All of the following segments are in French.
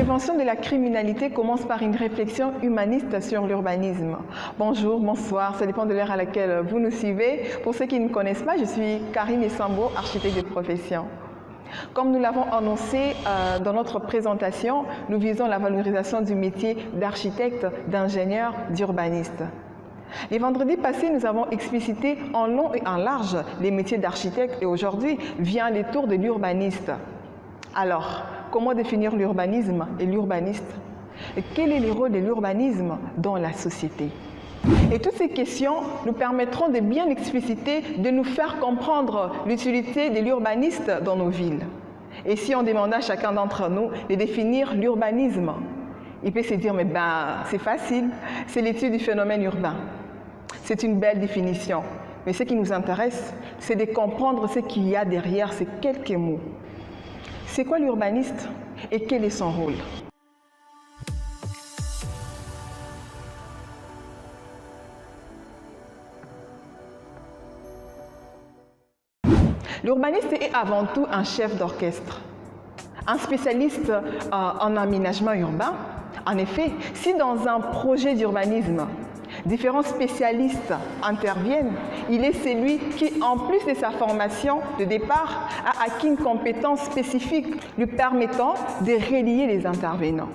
prévention de la criminalité commence par une réflexion humaniste sur l'urbanisme. Bonjour, bonsoir, ça dépend de l'heure à laquelle vous nous suivez. Pour ceux qui ne me connaissent pas, je suis Karine Essambo, architecte de profession. Comme nous l'avons annoncé dans notre présentation, nous visons la valorisation du métier d'architecte, d'ingénieur, d'urbaniste. Les vendredis passés, nous avons explicité en long et en large les métiers d'architecte et aujourd'hui vient les tours de l'urbaniste. Alors, comment définir l'urbanisme et l'urbaniste? Quel est le rôle de l'urbanisme dans la société? Et toutes ces questions nous permettront de bien expliciter, de nous faire comprendre l'utilité de l'urbaniste dans nos villes. Et si on demandait à chacun d'entre nous de définir l'urbanisme, il peut se dire, mais c'est facile, c'est l'étude du phénomène urbain. C'est une belle définition. Mais ce qui nous intéresse, c'est de comprendre ce qu'il y a derrière ces quelques mots. C'est quoi l'urbaniste et quel est son rôle? L'urbaniste est avant tout un chef d'orchestre, un spécialiste en aménagement urbain. En effet, si dans un projet d'urbanisme, différents spécialistes interviennent, il est celui qui, en plus de sa formation de départ, a acquis une compétence spécifique lui permettant de relier les intervenants.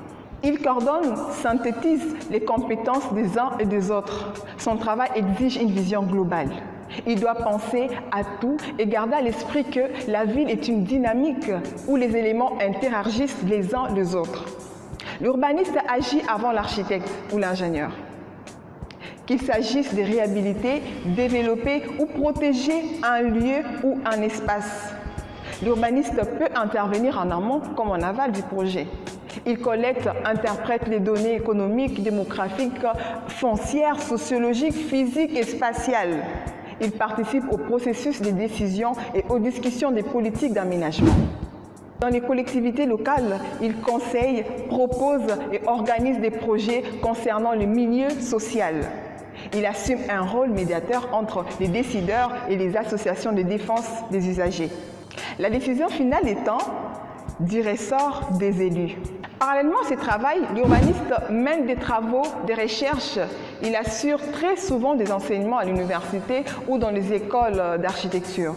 Il coordonne, synthétise les compétences des uns et des autres. Son travail exige une vision globale. Il doit penser à tout et garder à l'esprit que la ville est une dynamique où les éléments interagissent les uns les autres. L'urbaniste agit avant l'architecte ou l'ingénieur. Qu'il s'agisse de réhabiliter, développer ou protéger un lieu ou un espace. L'urbaniste peut intervenir en amont comme en aval du projet. Il collecte, interprète les données économiques, démographiques, foncières, sociologiques, physiques et spatiales. Il participe au processus de décision et aux discussions des politiques d'aménagement. Dans les collectivités locales, il conseille, propose et organise des projets concernant le milieu social. Il assume un rôle médiateur entre les décideurs et les associations de défense des usagers. La décision finale étant du ressort des élus. Parallèlement à ce travail, l'urbaniste mène des travaux de recherche. Il assure très souvent des enseignements à l'université ou dans les écoles d'architecture.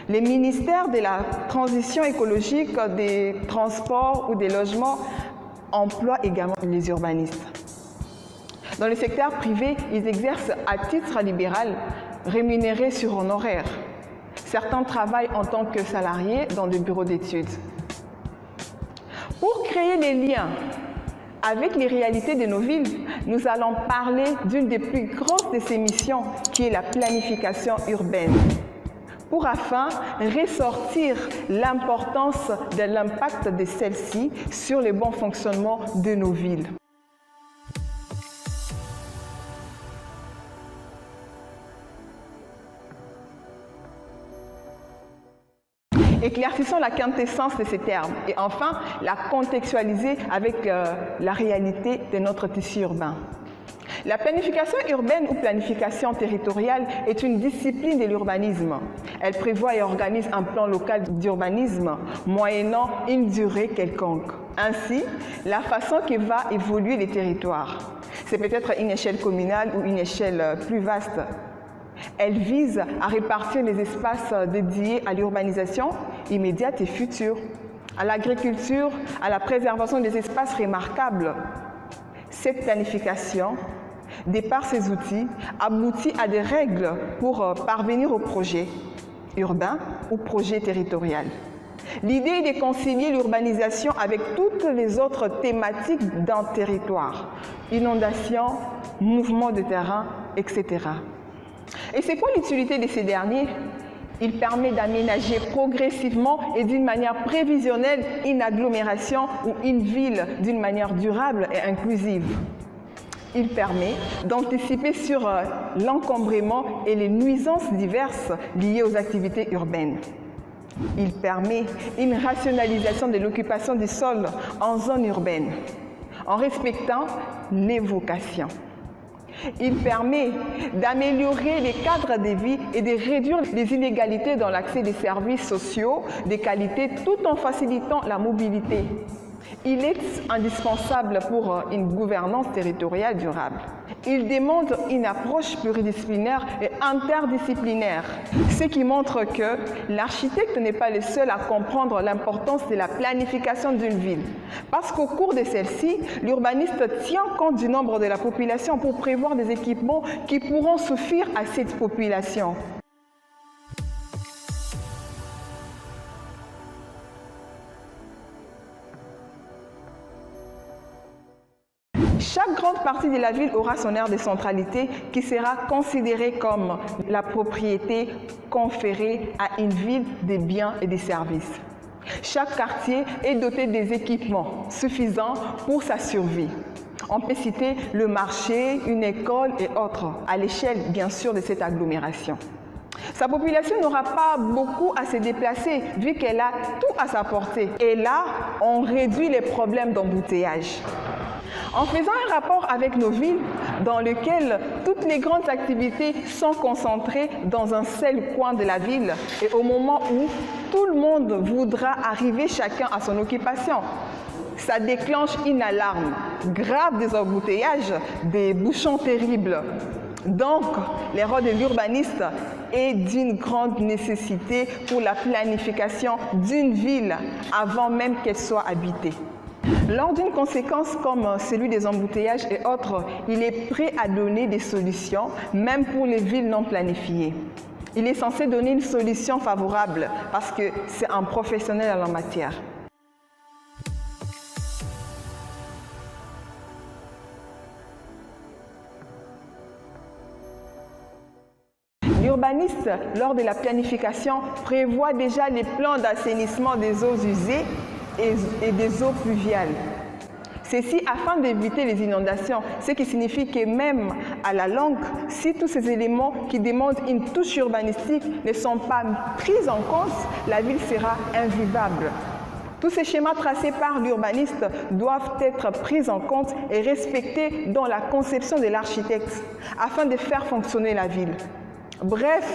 Les ministères de la transition écologique, des transports ou des logements emploient également les urbanistes. Dans le secteur privé, ils exercent à titre libéral, rémunérés sur honoraires. Certains travaillent en tant que salariés dans des bureaux d'études. Pour créer des liens avec les réalités de nos villes, nous allons parler d'une des plus grosses de ces missions, qui est la planification urbaine, pour afin ressortir l'importance de l'impact de celle-ci sur le bon fonctionnement de nos villes. Éclaircissons la quintessence de ces termes et enfin la contextualiser avec la réalité de notre tissu urbain. La planification urbaine ou planification territoriale est une discipline de l'urbanisme. Elle prévoit et organise un plan local d'urbanisme moyennant une durée quelconque. Ainsi, la façon que va évoluer les territoires. C'est peut-être une échelle communale ou une échelle plus vaste. Elle vise à répartir les espaces dédiés à l'urbanisation immédiate et future, à l'agriculture, à la préservation des espaces remarquables. Cette planification, de par ses outils, aboutit à des règles pour parvenir au projet urbain ou projet territorial. L'idée est de concilier l'urbanisation avec toutes les autres thématiques d'un territoire, inondations, mouvements de terrain, etc. Et c'est quoi l'utilité de ces derniers? Il permet d'aménager progressivement et d'une manière prévisionnelle une agglomération ou une ville d'une manière durable et inclusive. Il permet d'anticiper sur l'encombrement et les nuisances diverses liées aux activités urbaines. Il permet une rationalisation de l'occupation du sol en zone urbaine, en respectant les vocations. Il permet d'améliorer les cadres de vie et de réduire les inégalités dans l'accès des services sociaux de qualité tout en facilitant la mobilité. Il est indispensable pour une gouvernance territoriale durable. Il demande une approche pluridisciplinaire et interdisciplinaire, ce qui montre que l'architecte n'est pas le seul à comprendre l'importance de la planification d'une ville. Parce qu'au cours de celle-ci, l'urbaniste tient compte du nombre de la population pour prévoir des équipements qui pourront suffire à cette population. Chaque grande partie de la ville aura son aire de centralité qui sera considérée comme la propriété conférée à une ville des biens et des services. Chaque quartier est doté des équipements suffisants pour sa survie. On peut citer le marché, une école et autres, à l'échelle bien sûr de cette agglomération. Sa population n'aura pas beaucoup à se déplacer vu qu'elle a tout à sa portée. Et là, on réduit les problèmes d'embouteillage. En faisant un rapport avec nos villes dans lequel toutes les grandes activités sont concentrées dans un seul coin de la ville et au moment où tout le monde voudra arriver chacun à son occupation, ça déclenche une alarme grave des embouteillages, des bouchons terribles. Donc, le rôle de l'urbaniste est d'une grande nécessité pour la planification d'une ville avant même qu'elle soit habitée. Lors d'une conséquence comme celui des embouteillages et autres, il est prêt à donner des solutions, même pour les villes non planifiées. Il est censé donner une solution favorable parce que c'est un professionnel en la matière. L'urbaniste, lors de la planification, prévoit déjà les plans d'assainissement des eaux usées et des eaux pluviales. Ceci afin d'éviter les inondations, ce qui signifie que même à la longue, si tous ces éléments qui demandent une touche urbanistique ne sont pas pris en compte, la ville sera invivable. Tous ces schémas tracés par l'urbaniste doivent être pris en compte et respectés dans la conception de l'architecte afin de faire fonctionner la ville. Bref,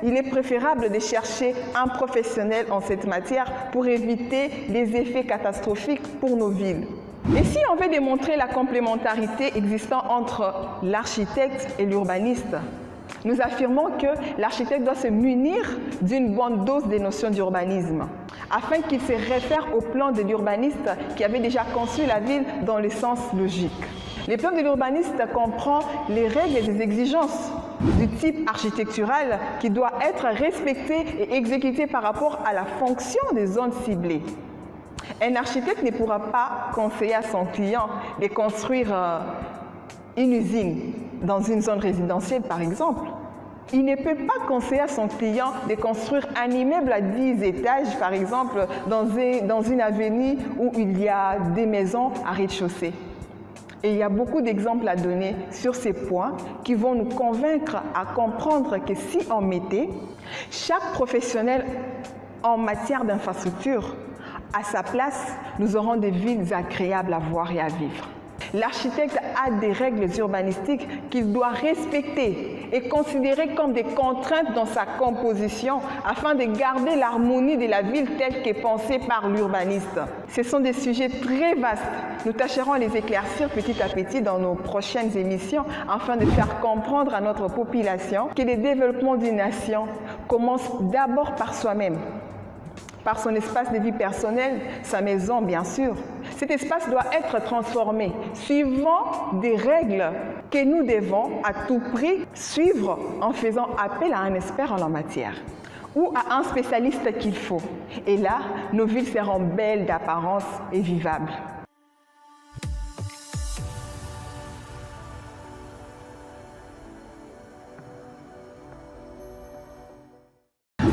il est préférable de chercher un professionnel en cette matière pour éviter les effets catastrophiques pour nos villes. Et si on veut démontrer la complémentarité existant entre l'architecte et l'urbaniste, nous affirmons que l'architecte doit se munir d'une bonne dose des notions d'urbanisme, afin qu'il se réfère au plan de l'urbaniste qui avait déjà conçu la ville dans le sens logique. Le plan de l'urbaniste comprend les règles et les exigences du type architectural qui doit être respecté et exécuté par rapport à la fonction des zones ciblées. Un architecte ne pourra pas conseiller à son client de construire une usine dans une zone résidentielle, par exemple. Il ne peut pas conseiller à son client de construire un immeuble à 10 étages, par exemple, dans une avenue où il y a des maisons à rez-de-chaussée. Et il y a beaucoup d'exemples à donner sur ces points qui vont nous convaincre à comprendre que si on mettait chaque professionnel en matière d'infrastructure à sa place, nous aurons des villes agréables à voir et à vivre. L'architecte a des règles urbanistiques qu'il doit respecter et considérer comme des contraintes dans sa composition afin de garder l'harmonie de la ville telle qu'est pensée par l'urbaniste. Ce sont des sujets très vastes. Nous tâcherons de les éclaircir petit à petit dans nos prochaines émissions afin de faire comprendre à notre population que le développement d'une nation commence d'abord par soi-même. Par son espace de vie personnelle, sa maison bien sûr. Cet espace doit être transformé suivant des règles que nous devons à tout prix suivre en faisant appel à un expert en la matière ou à un spécialiste qu'il faut. Et là, nos villes seront belles d'apparence et vivables.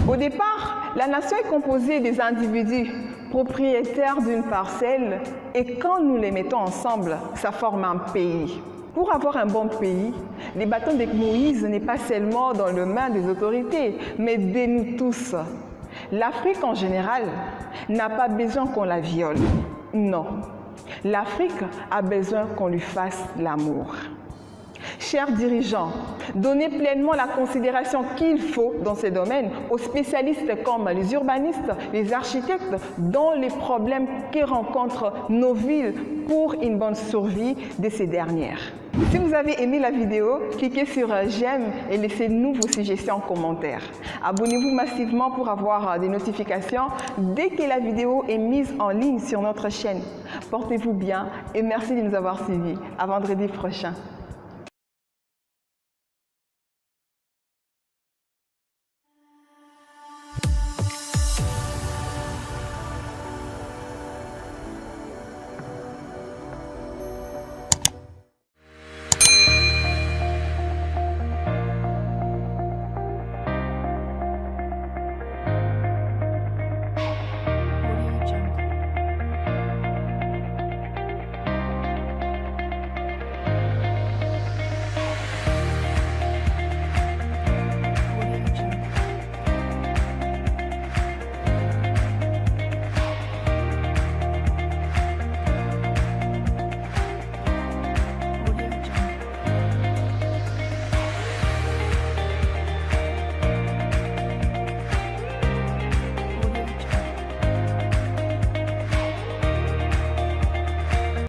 Au départ, la nation est composée des individus propriétaires d'une parcelle et quand nous les mettons ensemble, ça forme un pays. Pour avoir un bon pays, les bâtons de Moïse n'est pas seulement dans les mains des autorités, mais de nous tous. L'Afrique en général n'a pas besoin qu'on la viole. Non, l'Afrique a besoin qu'on lui fasse l'amour. Chers dirigeants, donnez pleinement la considération qu'il faut dans ces domaines aux spécialistes comme les urbanistes, les architectes, dans les problèmes que rencontrent nos villes pour une bonne survie de ces dernières. Si vous avez aimé la vidéo, cliquez sur j'aime et laissez-nous vos suggestions en commentaire. Abonnez-vous massivement pour avoir des notifications dès que la vidéo est mise en ligne sur notre chaîne. Portez-vous bien et merci de nous avoir suivis. À vendredi prochain.